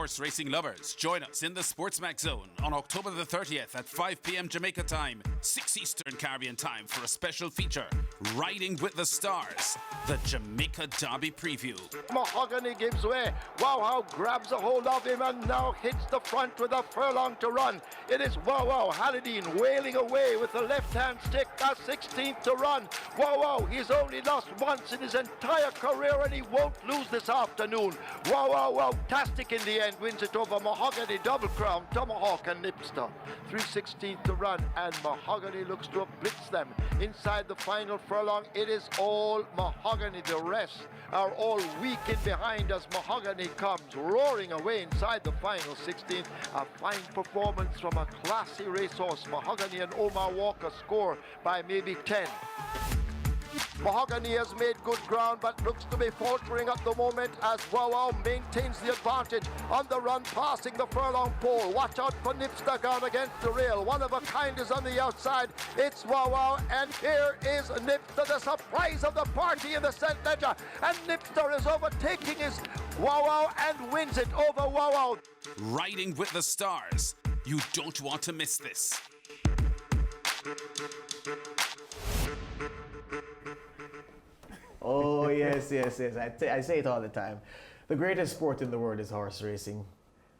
Horse racing lovers, join us in the SportsMax zone on October the 30th at 5 p.m. Jamaica time, 6 Eastern Caribbean time for a special feature, Riding with the Stars, the Jamaica Derby Preview. Mahogany gives way. Wow grabs a hold of him and now hits the front with a furlong to run. It is Wow Halidine wailing away with the left-hand stick, that's 16th to run. Wow, he's only lost once in his entire career and he won't lose this afternoon. Wow-tastic in the end, wins it over Mahogany, Double Crown, Tomahawk and Nipster. 3:16 to run and Mahogany looks to have blitzed them. Inside the final furlong, it is all Mahogany. The rest are all weak in behind as Mahogany comes roaring away inside the final 16th. A fine performance from a classy racehorse. Mahogany and Omar Walker score by maybe 10. Mahogany has made good ground but looks to be faltering at the moment as Wow maintains the advantage on the run, passing the furlong pole. Watch out for Nipster gone against the rail. One of a kind is on the outside. It's Wow and here is Nipster, the surprise of the party in the St. Ledger. And Nipster is overtaking his Wow and wins it over Wow. Riding with the Stars. You don't want to miss this. Oh, yes. I say it all the time. The greatest sport in the world is horse racing.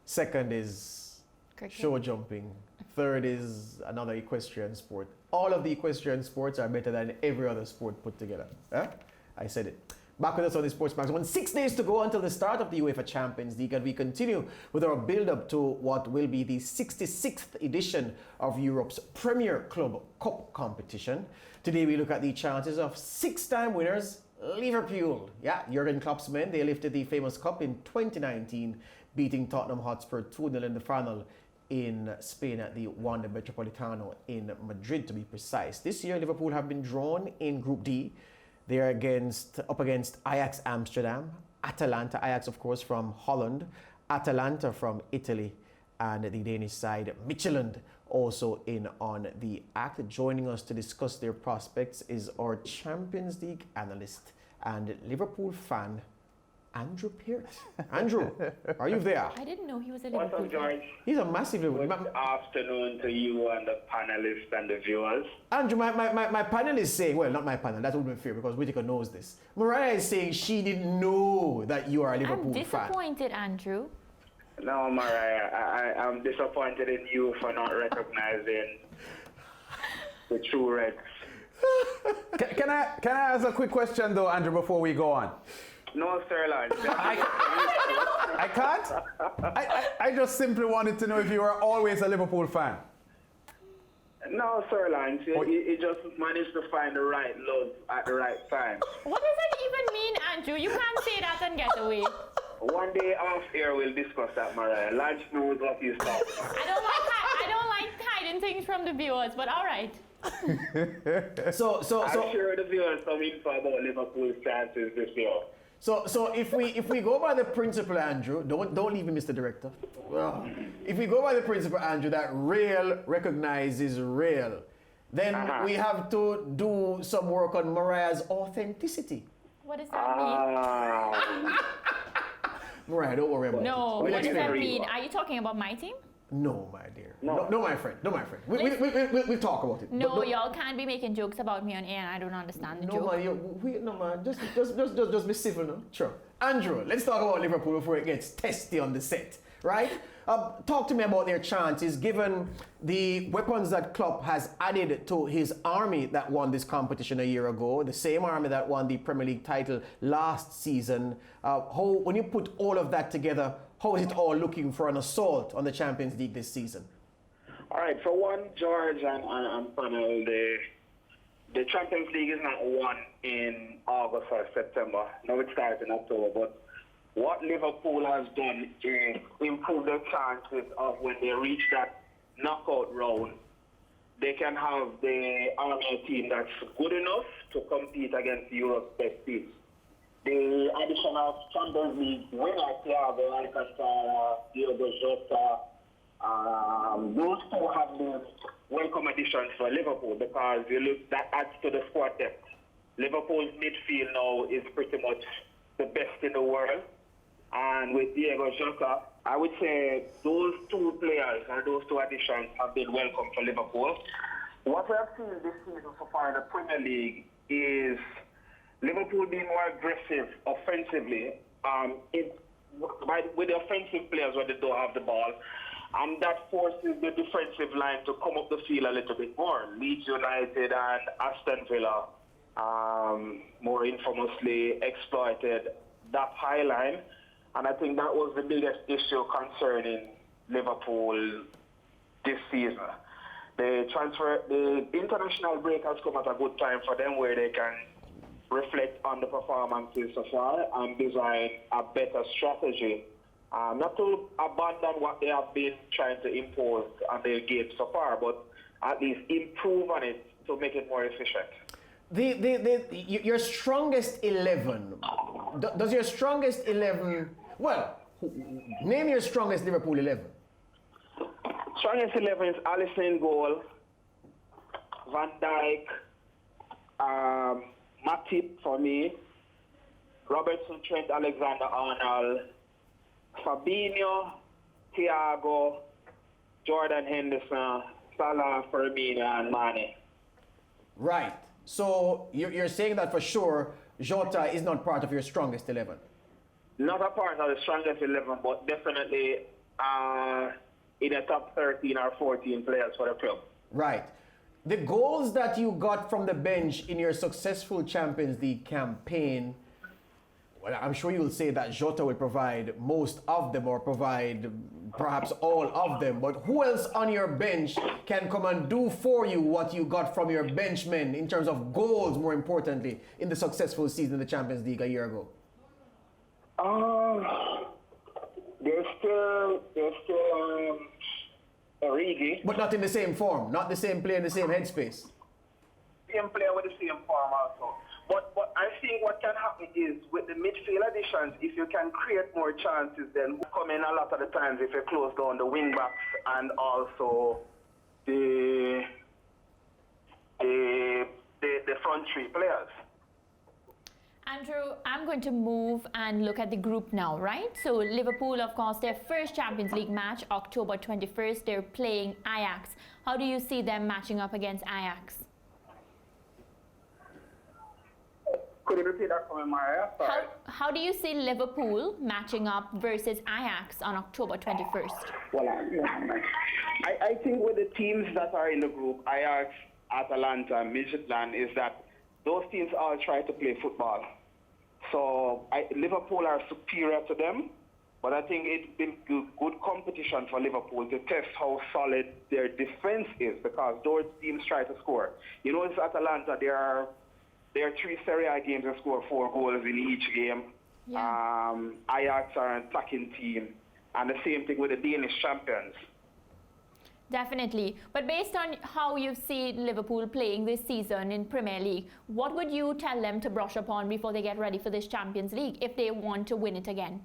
Second is cricket. Show jumping. Third is another equestrian sport. All of the equestrian sports are better than every other sport put together. Huh? I said it. Back with us on the SportsMax. 6 days to go until the start of the UEFA Champions League, and we continue with our build-up to what will be the 66th edition of Europe's Premier Club Cup competition. Today we look at the chances of 6-time winners Liverpool. Yeah, Jurgen Klopp's men, they lifted the famous cup in 2019, beating Tottenham Hotspur 2-0 in the final in Spain at the Wanda Metropolitano in Madrid, to be precise. This year, Liverpool have been drawn in Group D. They are up against Ajax Amsterdam, Atalanta, Ajax of course from Holland, Atalanta from Italy, and the Danish side, Midtjylland, also in on the act. Joining us to discuss their prospects is our Champions League analyst and Liverpool fan, Andrew Peart. Andrew, are you there? I didn't know he was a Liverpool fan. What's up, George? He's a massive Liverpool fan. Good afternoon to you and the panelists and the viewers. Andrew, my panel is saying, well, not my panel, that wouldn't be fair because Whitaker knows this. Mariah is saying she didn't know that you are a Liverpool fan. I'm disappointed, Andrew. No, Mariah, I'm disappointed in you for not recognizing the true Reds. Can I ask a quick question though, Andrew, before we go on? No, sir, Lance. I can't? I just simply wanted to know if you were always a Liverpool fan. No, sir, Lance. You just managed to find the right love at the right time. What does that even mean, Andrew? You can't say that and get away. One day off air, we'll discuss that, Mariah. Lance knows what he's talking about. I don't like hiding things from the viewers, but all right. So I'm sure the viewers some info about Liverpool's chances this year. So if we go by the principle, Andrew, don't leave me, Mr. Director. If we go by the principle, Andrew, that real recognizes real, then we have to do some work on Mariah's authenticity. What does that mean? Mariah, don't worry about it. No, what does that mean? Are you talking about my team? No, my dear. No, my friend. We'll talk about it. No, y'all can't be making jokes about me on air, and I don't understand the joke. No, man. Just be civil, no? Sure. Andrew, let's talk about Liverpool before it gets testy on the set, right? Talk to me about their chances, given the weapons that Klopp has added to his army that won this competition a year ago, the same army that won the Premier League title last season. When you put all of that together, how is it all looking for an assault on the Champions League this season? All right, for one, George and panel, the Champions League is not won in August or September. No, it starts in October. But what Liverpool has done is improve their chances of when they reach that knockout round, they can have the army team that's good enough to compete against Europe's best teams. The addition of Champions League winner Thiago Alcantara, Diogo Jota, those two have been welcome additions for Liverpool because you look, that adds to the squad depth. Liverpool's midfield now is pretty much the best in the world, and with Diogo Jota, I would say those two players or those two additions have been welcome for Liverpool. What we have seen this season so far in the Premier League is Liverpool being more aggressive offensively with the offensive players when they don't have the ball. And that forces the defensive line to come up the field a little bit more. Leeds United and Aston Villa more infamously exploited that high line. And I think that was the biggest issue concerning Liverpool this season. The international break has come at a good time for them where they can reflect on the performances so far and design a better strategy. Not to abandon what they have been trying to impose on their game so far, but at least improve on it to make it more efficient. Your strongest 11, does your strongest 11, well, name your strongest Liverpool 11. Strongest 11 is Alisson in goal, Van Dijk, Matip for me, Robertson, Trent, Alexander-Arnold, Fabinho, Thiago, Jordan Henderson, Salah, Firmino, and Mane. Right. So you're saying that for sure Jota is not part of your strongest 11? Not a part of the strongest 11, but definitely in the top 13 or 14 players for the club. Right. The goals that you got from the bench in your successful Champions League campaign, well, I'm sure you'll say that Jota will provide most of them or provide perhaps all of them, but who else on your bench can come and do for you what you got from your benchmen in terms of goals, more importantly, in the successful season in the Champions League a year ago? There's still Origi. But not in the same form, not the same player in the same headspace. Same player with the same form also. But I think what can happen is with the midfield additions, if you can create more chances, then come in a lot of the times if you close down the wing backs and also the front three players. Andrew, I'm going to move and look at the group now, right? So Liverpool, of course, their first Champions League match, October 21st, they're playing Ajax. How do you see them matching up against Ajax? Could you repeat that for me, Maria? Sorry. How do you see Liverpool matching up versus Ajax on October 21st? Well, I think with the teams that are in the group, Ajax, Atalanta, Midtjylland, is that those teams all try to play football. So Liverpool are superior to them, but I think it's been good competition for Liverpool to test how solid their defense is because those teams try to score. You know, it's Atalanta, there are 3 Serie A games and score 4 goals in each game. Yeah. Ajax are an attacking team, and the same thing with the Danish champions. Definitely. But based on how you see Liverpool playing this season in Premier League, what would you tell them to brush upon before they get ready for this Champions League if they want to win it again?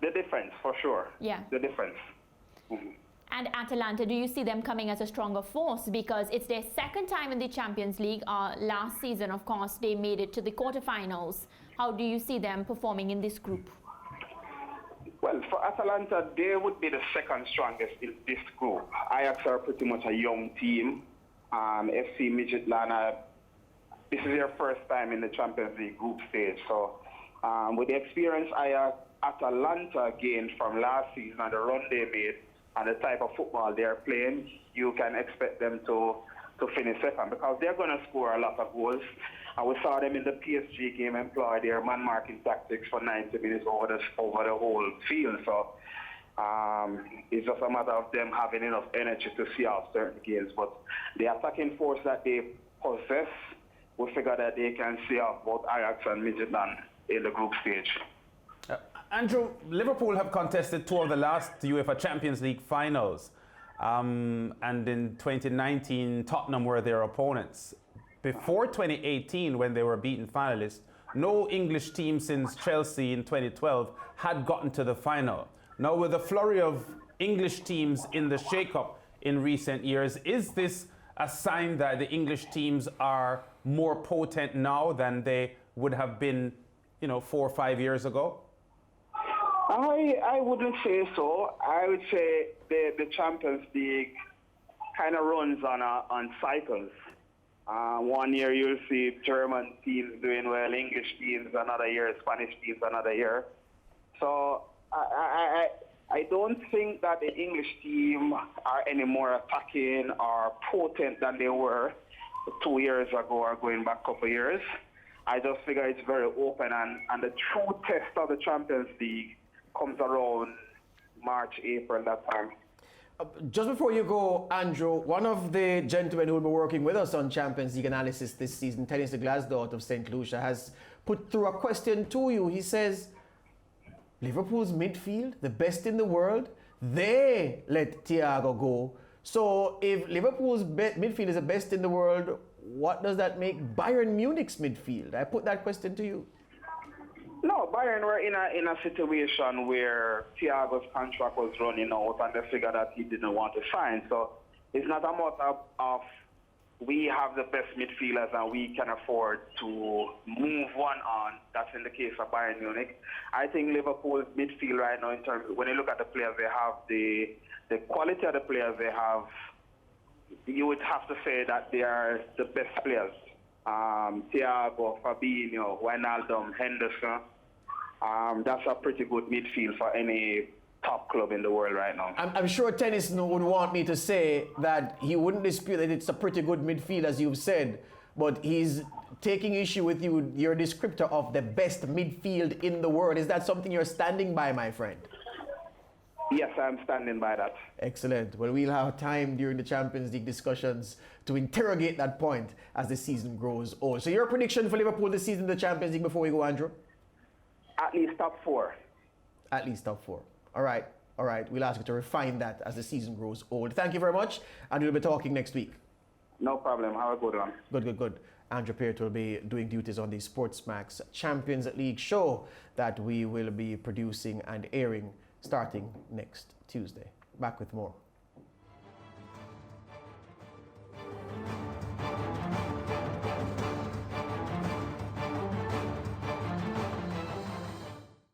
The defense, for sure. Yeah. The defense. Mm-hmm. And Atalanta, do you see them coming as a stronger force? Because it's their second time in the Champions League. Last season, of course, they made it to the quarterfinals. How do you see them performing in this group? Well, for Atalanta, they would be the second strongest in this group. Ajax are pretty much a young team. FC Midtjylland, this is their first time in the Champions League group stage. So with the experience Atalanta gained from last season and the run they made and the type of football they're playing, you can expect them to finish second because they're going to score a lot of goals. And we saw them in the PSG game employ their man-marking tactics for 90 minutes over the whole field. So it's just a matter of them having enough energy to see out certain games. But the attacking force that they possess, we figure that they can see out both Ajax and Midtjylland in the group stage. Andrew, Liverpool have contested 2 of the last UEFA Champions League finals. And in 2019, Tottenham were their opponents. Before 2018, when they were beaten finalists, no English team since Chelsea in 2012 had gotten to the final. Now, with a flurry of English teams in the shake-up in recent years, is this a sign that the English teams are more potent now than they would have been, 4 or 5 years ago? I wouldn't say so. I would say the Champions League kind of runs on cycles. One year you'll see German teams doing well, English teams another year, Spanish teams another year. So I don't think that the English team are any more attacking or potent than they were 2 years ago or going back a couple of years. I just figure it's very open, and the true test of the Champions League comes around March, April, that time. Just before you go, Andrew, one of the gentlemen who will be working with us on Champions League analysis this season, Tennis de Glasgow out of St. Lucia, has put through a question to you. He says, Liverpool's midfield, the best in the world, they let Thiago go. So if Liverpool's midfield is the best in the world, what does that make Bayern Munich's midfield? I put that question to you. No, Bayern were in a situation where Thiago's contract was running out and they figured that he didn't want to sign. So it's not a matter of we have the best midfielders and we can afford to move one on. That's in the case of Bayern Munich. I think Liverpool's midfield right now, in terms of, when you look at the players they have, the quality of the players they have, you would have to say that they are the best players. Thiago, Fabinho, Wijnaldum, Henderson. That's a pretty good midfield for any top club in the world right now. I'm sure Tennis would want me to say that he wouldn't dispute that it's a pretty good midfield, as you've said, but he's taking issue with you, your descriptor of the best midfield in the world. Is that something you're standing by, my friend? Yes, I'm standing by that. Excellent. Well, we'll have time during the Champions League discussions to interrogate that point as the season grows on. So your prediction for Liverpool this season in the Champions League before we go, Andrew? At least top four. At least top four. All right. All right. We'll ask you to refine that as the season grows old. Thank you very much. And we'll be talking next week. No problem. Have a good one. Good. Andrew Peart will be doing duties on the SportsMax Champions League show that we will be producing and airing starting next Tuesday. Back with more.